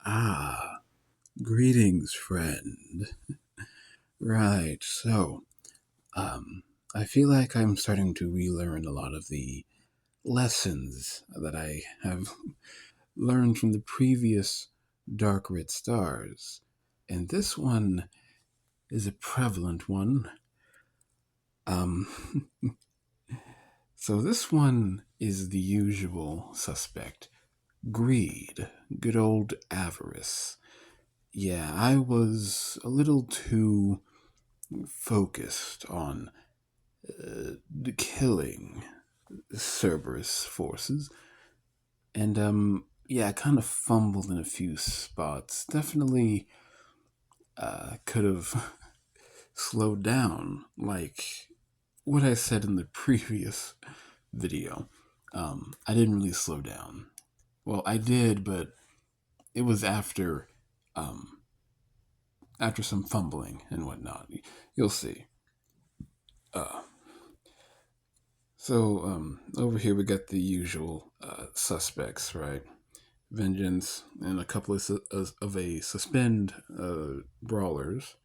Ah, greetings, friend. Right, so, um, I feel like I'm starting to relearn a lot of the lessons that I have learned from the previous Dark Red Stars. And this one is a prevalent one. Um, so this one is the usual suspect. Greed. Good old avarice. Yeah, I was a little too focused on the killing Cerberus forces, and yeah, I kind of fumbled in a few spots. Definitely could have slowed down, like what I said in the previous video. I didn't really slow down. Well, I did, but it was um, after some fumbling and whatnot. You'll see. Uh, So over here we got the usual suspects, right? Vengeance and a couple of a suspend brawlers.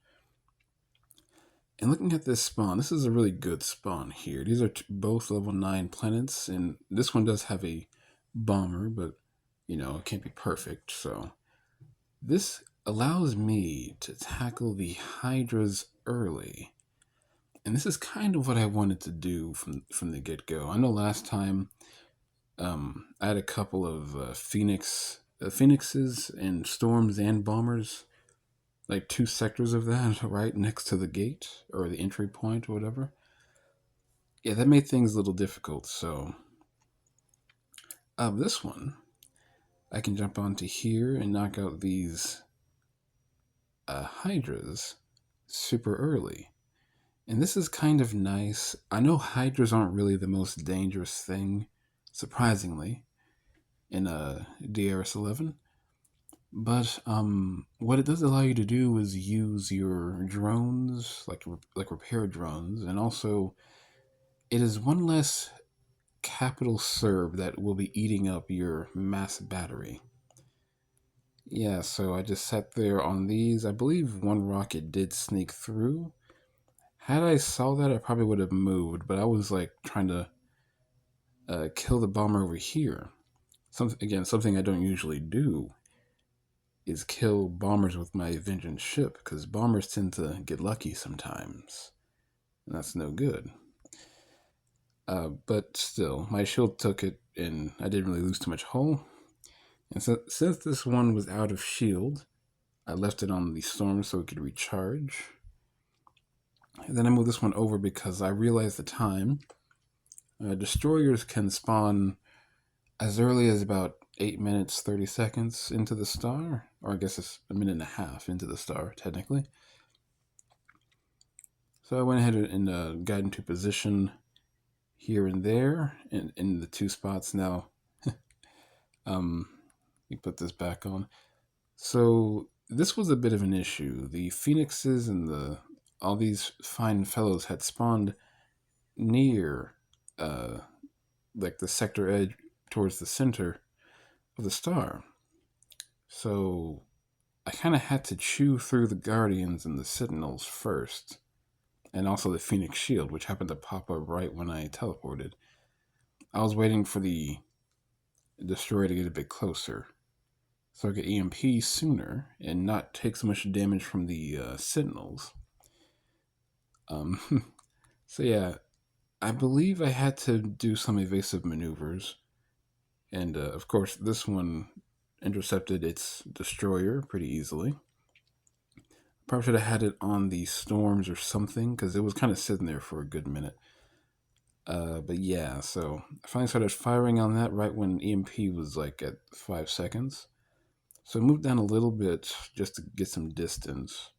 And looking at this spawn, this is a really good spawn here. These are both level 9 planets, and this one does have a bomber, but you know, it can't be perfect. So this allows me to tackle the Hydras early. And this is kind of what I wanted to do from the get go. I know last time I had a couple of phoenixes and storms and bombers, like two sectors of that, right next to the gate or the entry point or whatever. Yeah, that made things a little difficult. So, this one, I can jump onto here and knock out these hydras super early. And this is kind of nice. I know hydras aren't really the most dangerous thing, surprisingly, in DRS11. But what it does allow you to do is use your drones, like repair drones, and also it is one less capital serve that will be eating up your mass battery. Yeah, so I just sat there on these. I believe one rocket did sneak through. Had I saw that, I probably would have moved, but I was like trying to kill the bomber over here. Something I don't usually do is kill bombers with my vengeance ship, because bombers tend to get lucky sometimes, and that's no good. But still, my shield took it, and I didn't really lose too much hull. And so, since this one was out of shield, I left it on the storm so it could recharge. And then I moved this one over because I realized the time. Destroyers can spawn as early as about 8 minutes 30 seconds into the star, or I guess it's a minute and a half into the star, technically. So I went ahead and got into position here and there in the two spots. Now, let me put this back on. So this was a bit of an issue. The phoenixes and all these fine fellows had spawned near, uh, like the sector edge towards the center of the star. So I kind of had to chew through the guardians and the sentinels first, and also the Phoenix Shield, which happened to pop up right when I teleported. I was waiting for the destroyer to get a bit closer, so I could EMP sooner and not take so much damage from the sentinels. Um, so yeah, I believe I had to do some evasive maneuvers, and of course this one intercepted its destroyer pretty easily. Probably should have had it on the storms or something, because it was kind of sitting there for a good minute. But yeah, so I finally started firing on that right when EMP was like at 5 seconds. So I moved down a little bit just to get some distance.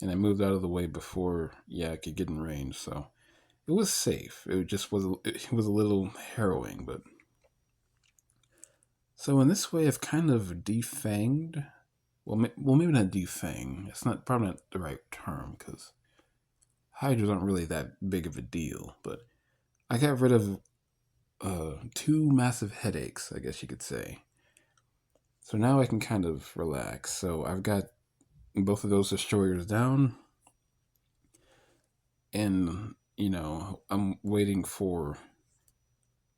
And I moved out of the way before, yeah, I could get in range. So it was safe. It was a little harrowing, but. So in this way, I've kind of defanged. Well, maybe not defang. It's not probably not the right term, because hydras aren't really that big of a deal. But I got rid of two massive headaches, I guess you could say. So now I can kind of relax. So I've got both of those destroyers down, and I'm waiting for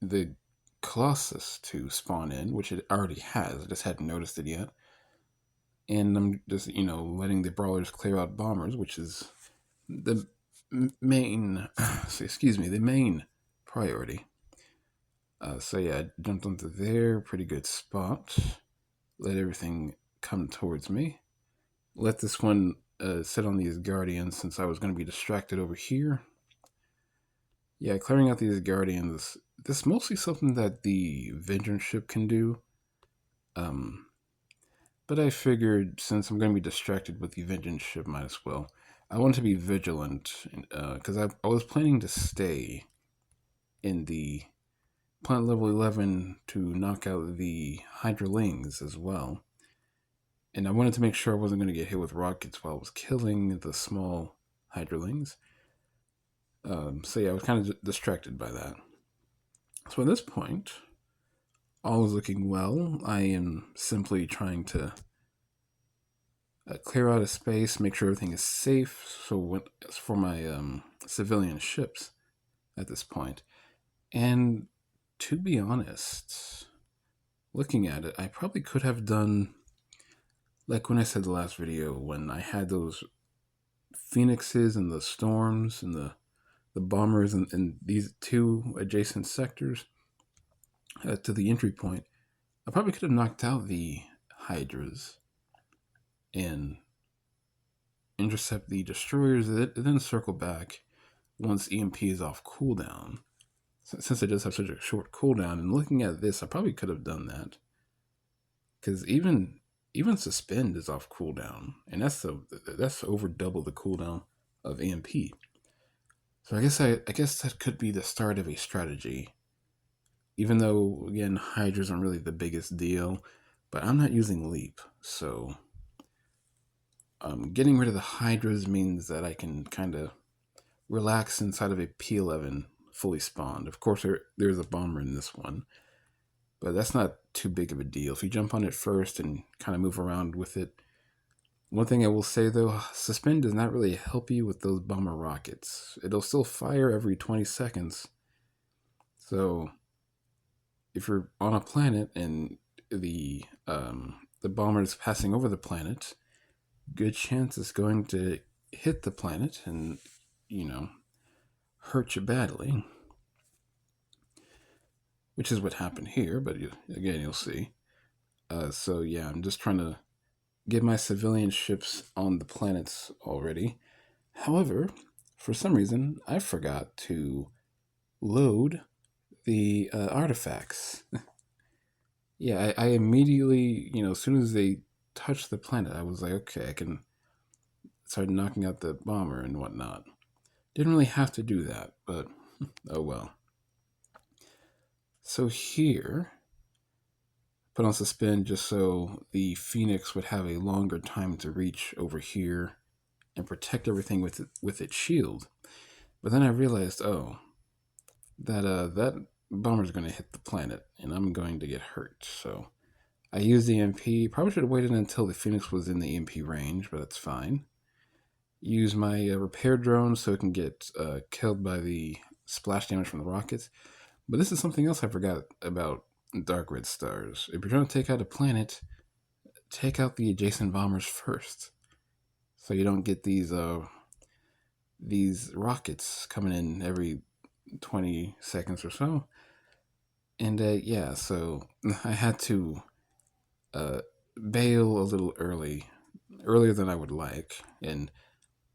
the Colossus to spawn in, which it already has. I just hadn't noticed it yet. And I'm just letting the brawlers clear out bombers, which is the main excuse me, the main priority. So yeah, I jumped onto there, pretty good spot. Let everything come towards me. Let this one sit on these guardians since I was going to be distracted over here. Yeah, clearing out these guardians. This is mostly something that the vengeance ship can do. Um, but I figured since I'm going to be distracted with the vengeance ship, might as well. I want to be vigilant because I was planning to stay in the plant level 11 to knock out the Hydralings as well. And I wanted to make sure I wasn't going to get hit with rockets while I was killing the small Hydralings. So yeah, I was kind of distracted by that. So at this point, all is looking well. I am simply trying to clear out a space, make sure everything is safe. So for my civilian ships at this point, and to be honest, looking at it, I probably could have done like when I said the last video when I had those phoenixes and the storms and the bombers and these two adjacent sectors to the entry point. I probably could have knocked out the hydras and intercept the destroyers, and then circle back once EMP is off cooldown. Since it does have such a short cooldown, and looking at this, I probably could have done that. Because even suspend is off cooldown, and that's over double the cooldown of EMP. So I guess that could be the start of a strategy. Even though again, hydras aren't really the biggest deal, but I'm not using leap, so getting rid of the hydras means that I can kind of relax inside of a P11 fully spawned. Of course, there's a bomber in this one, but that's not too big of a deal. If you jump on it first and kind of move around with it. One thing I will say though, suspend does not really help you with those bomber rockets. It'll still fire every 20 seconds. So if you're on a planet and the bomber is passing over the planet, good chance it's going to hit the planet and hurt you badly, which is what happened here. But again, you'll see. So yeah, I'm just trying to get my civilian ships on the planets already. However, for some reason, I forgot to load the artifacts. Yeah, I immediately, as soon as they touched the planet, I was like, okay, I can start knocking out the bomber and whatnot. Didn't really have to do that, but oh well. So here, put on suspend just so the Phoenix would have a longer time to reach over here and protect everything with its shield. But then I realized, that bomber's going to hit the planet and I'm going to get hurt. So I used the EMP. Probably should have waited until the Phoenix was in the EMP range, but that's fine. Use my repair drone so it can get killed by the splash damage from the rockets. But this is something else I forgot about Dark Red Stars. If you're trying to take out a planet, take out the adjacent bombers first, so you don't get these rockets coming in every 20 seconds or so. And yeah, so I had to bail a little earlier than I would like, and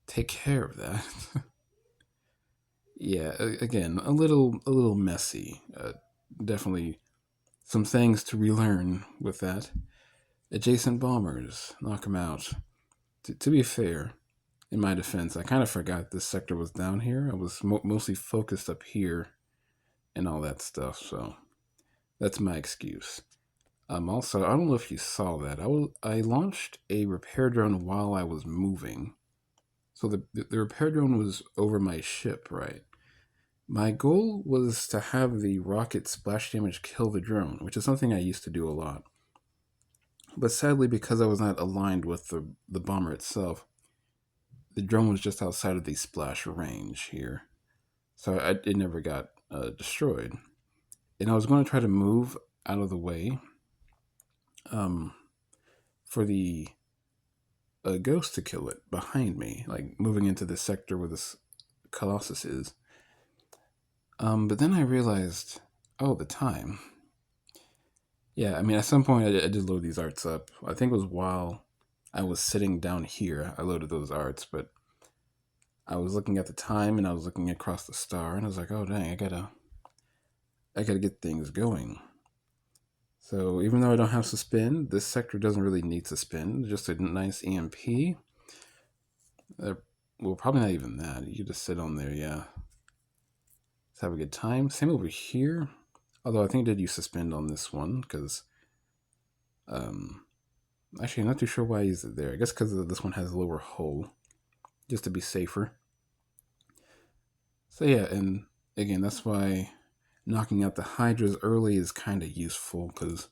take care of that. Yeah, again, a little messy. Definitely some things to relearn with that. Adjacent bombers, knock them out. To be fair, in my defense, I kind of forgot this sector was down here. I was mostly focused up here and all that stuff, so that's my excuse. Also, I don't know if you saw that. I launched a repair drone while I was moving. So the repair drone was over my ship, right? My goal was to have the rocket splash damage kill the drone, which is something I used to do a lot. But sadly, because I was not aligned with the bomber itself, the drone was just outside of the splash range here. So it never got destroyed. And I was going to try to move out of the way um, for the ghost to kill it behind me, like moving into the sector where this Colossus is. But then I realized, oh, the time. Yeah, I mean, at some point I did load these arts up. I think it was while I was sitting down here, I loaded those arts, but I was looking at the time and I was looking across the star and I was like, oh dang, I gotta get things going. So even though I don't have suspend, this sector doesn't really need suspend, just a nice EMP. Well, probably not even that. You just sit on there, yeah. Let's have a good time. Same over here. Although I think I did use suspend on this one because, actually, I'm not too sure why I used it there. I guess because this one has a lower hull, just to be safer. So yeah, and again, that's why knocking out the Hydras early is kind of useful because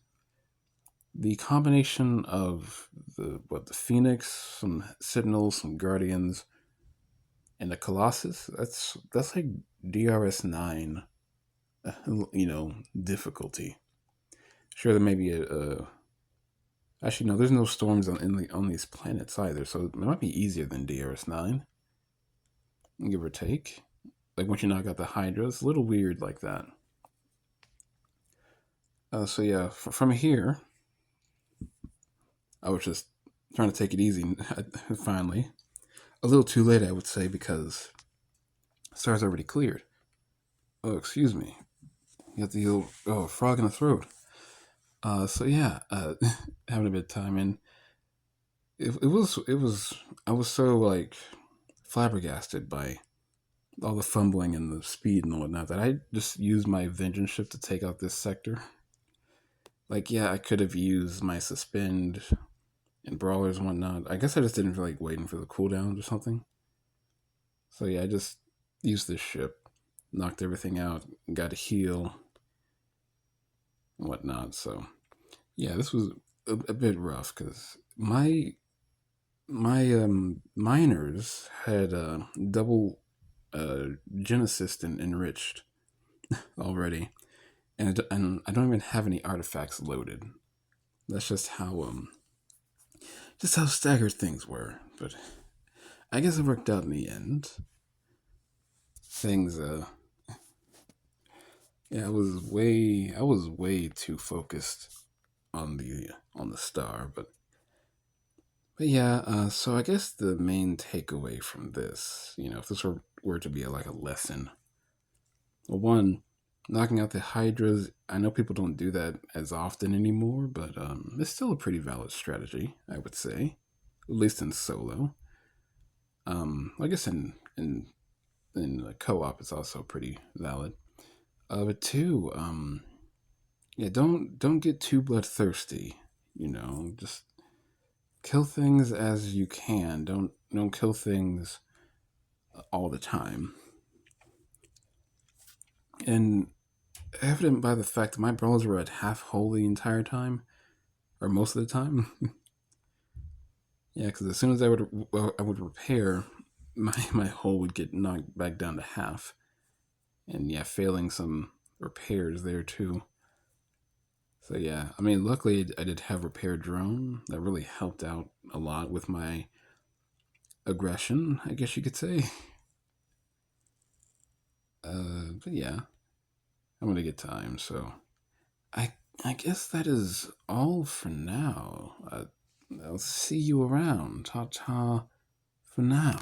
the combination of the Phoenix, some Sentinels, some Guardians, and the Colossus, that's like DRS9, difficulty. Sure, there may be actually no, there's no storms on these planets either, so it might be easier than DRS9, give or take. Like once you knock out the Hydra, it's a little weird like that. So yeah, from here, I was just trying to take it easy. Finally, a little too late, I would say, because stars already cleared. Oh, excuse me. You got the old frog in the throat. So yeah, having a bit of time, and it was I was so like flabbergasted by all the fumbling and the speed and whatnot that I just used my vengeance shift to take out this sector. Like, yeah, I could have used my suspend and brawlers and whatnot. I guess I just didn't feel like waiting for the cooldowns or something. So yeah, I just used this ship, knocked everything out, got a heal and whatnot. So yeah, this was a bit rough because my miners had double Genesis and enriched already, and I don't even have any artifacts loaded. That's just how staggered things were. But I guess it worked out in the end. Things yeah, I was way too focused on the star, but yeah, so I guess the main takeaway from this, if this were to be like a lesson, well, one, knocking out the Hydras, I know people don't do that as often anymore, but it's still a pretty valid strategy, I would say, at least in solo. I guess in co-op, it's also pretty valid. But two, yeah, don't get too bloodthirsty. Just kill things as you can. Don't kill things all the time. And evident by the fact that my brawlers were at half hull the entire time, or most of the time. Yeah, because as soon as I would repair, my hull would get knocked back down to half, and yeah, failing some repairs there too. So yeah, I mean, luckily I did have repair drone that really helped out a lot with my aggression, I guess you could say. But yeah, I'm gonna get time, so I I guess that is all for now. I'll see you around. Ta ta for now.